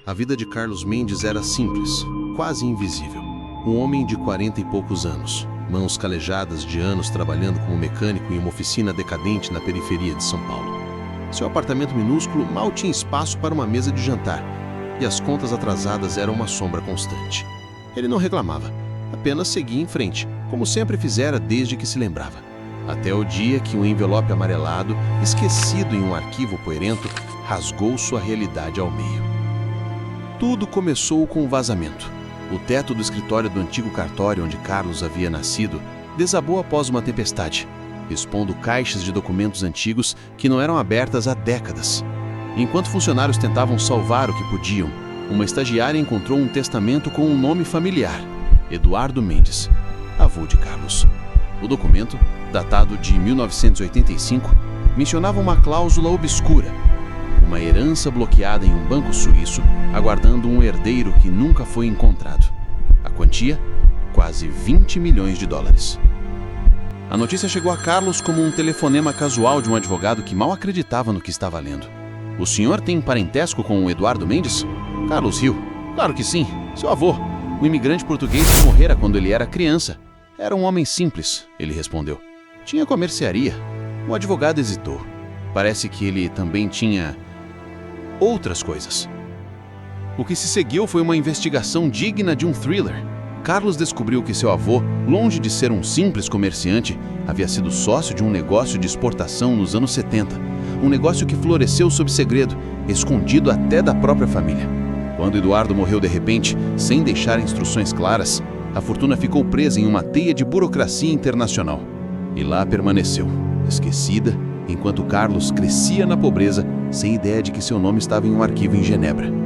A vida de Carlos Mendes era simples, quase invisível. Um homem de 40 e poucos anos, mãos calejadas de anos trabalhando como mecânico em uma oficina decadente na periferia de São Paulo. Seu apartamento minúsculo mal tinha espaço para uma mesa de jantar, e as contas atrasadas eram uma sombra constante. Ele não reclamava, apenas seguia em frente, como sempre fizera desde que se lembrava. Até o dia que um envelope amarelado, esquecido em um arquivo poeirento, rasgou sua realidade ao meio. Tudo começou com um vazamento. O teto do escritório do antigo cartório onde Carlos havia nascido desabou após uma tempestade, expondo caixas de documentos antigos que não eram abertas há décadas. Enquanto funcionários tentavam salvar o que podiam, uma estagiária encontrou um testamento com um nome familiar: Eduardo Mendes, avô de Carlos. O documento, datado de 1985, mencionava uma cláusula obscura: uma herança bloqueada em um banco suíço, aguardando um herdeiro que nunca foi encontrado. A quantia? Quase 20 milhões de dólares. A notícia chegou a Carlos como um telefonema casual de um advogado que mal acreditava no que estava lendo. "O senhor tem parentesco com o Eduardo Mendes?" Carlos riu. "Claro que sim, seu avô, um imigrante português que morrera quando ele era criança. Era um homem simples", ele respondeu. "Tinha comerciaria." O advogado hesitou. Parece que ele também tinha outras coisas. O que se seguiu foi uma investigação digna de um thriller. Carlos descobriu que seu avô, longe de ser um simples comerciante, havia sido sócio de um negócio de exportação nos anos 70. Um negócio que floresceu sob segredo, escondido até da própria família. Quando Eduardo morreu de repente, sem deixar instruções claras, a fortuna ficou presa em uma teia de burocracia internacional. E lá permaneceu, esquecida, enquanto Carlos crescia na pobreza, sem ideia de que seu nome estava em um arquivo em Genebra.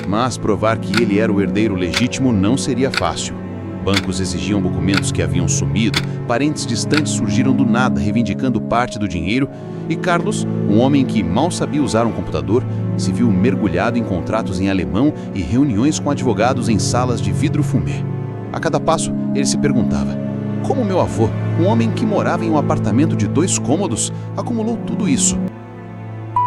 Mas provar que ele era o herdeiro legítimo não seria fácil. Bancos exigiam documentos que haviam sumido, parentes distantes surgiram do nada reivindicando parte do dinheiro, e Carlos, um homem que mal sabia usar um computador, se viu mergulhado em contratos em alemão e reuniões com advogados em salas de vidro fumê. A cada passo, ele se perguntava: como meu avô, um homem que morava em um apartamento de 2 cômodos, acumulou tudo isso?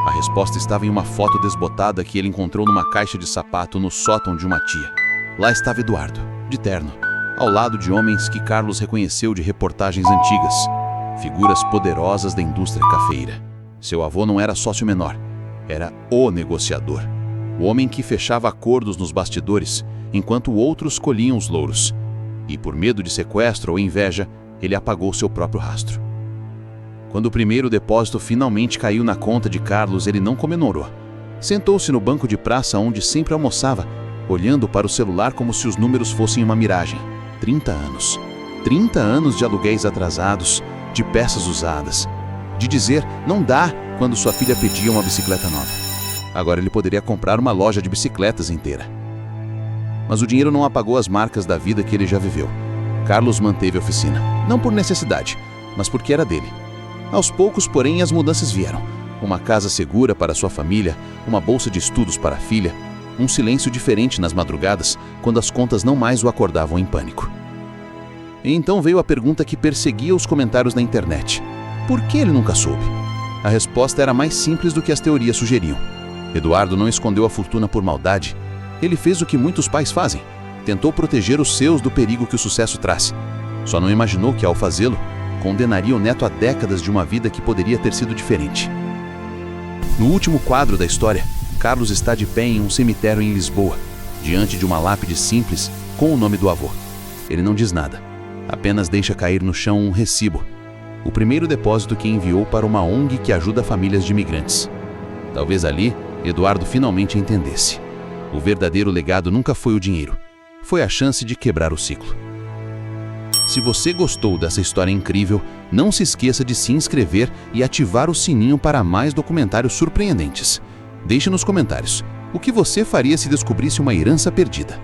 A resposta estava em uma foto desbotada que ele encontrou numa caixa de sapato no sótão de uma tia. Lá estava Eduardo, de terno, ao lado de homens que Carlos reconheceu de reportagens antigas, figuras poderosas da indústria cafeeira. Seu avô não era sócio menor, era o negociador, o homem que fechava acordos nos bastidores, enquanto outros colhiam os louros. E por medo de sequestro ou inveja, ele apagou seu próprio rastro. Quando o primeiro depósito finalmente caiu na conta de Carlos, ele não comemorou. Sentou-se no banco de praça onde sempre almoçava, olhando para o celular como se os números fossem uma miragem. 30 anos. 30 anos de aluguéis atrasados, de peças usadas, de dizer "não dá" quando sua filha pedia uma bicicleta nova. Agora ele poderia comprar uma loja de bicicletas inteira. Mas o dinheiro não apagou as marcas da vida que ele já viveu. Carlos manteve a oficina, não por necessidade, mas porque era dele. Aos poucos, porém, as mudanças vieram. Uma casa segura para sua família, uma bolsa de estudos para a filha, um silêncio diferente nas madrugadas, quando as contas não mais o acordavam em pânico. E então veio a pergunta que perseguia os comentários na internet: por que ele nunca soube? A resposta era mais simples do que as teorias sugeriam. Eduardo não escondeu a fortuna por maldade. Ele fez o que muitos pais fazem: tentou proteger os seus do perigo que o sucesso traz. Só não imaginou que, ao fazê-lo, condenaria o neto a décadas de uma vida que poderia ter sido diferente. No último quadro da história, Carlos está de pé em um cemitério em Lisboa, diante de uma lápide simples com o nome do avô. Ele não diz nada, apenas deixa cair no chão um recibo, o primeiro depósito que enviou para uma ONG que ajuda famílias de imigrantes. Talvez ali, Eduardo finalmente entendesse: o verdadeiro legado nunca foi o dinheiro, foi a chance de quebrar o ciclo. Se você gostou dessa história incrível, não se esqueça de se inscrever e ativar o sininho para mais documentários surpreendentes. Deixe nos comentários o que você faria se descobrisse uma herança perdida.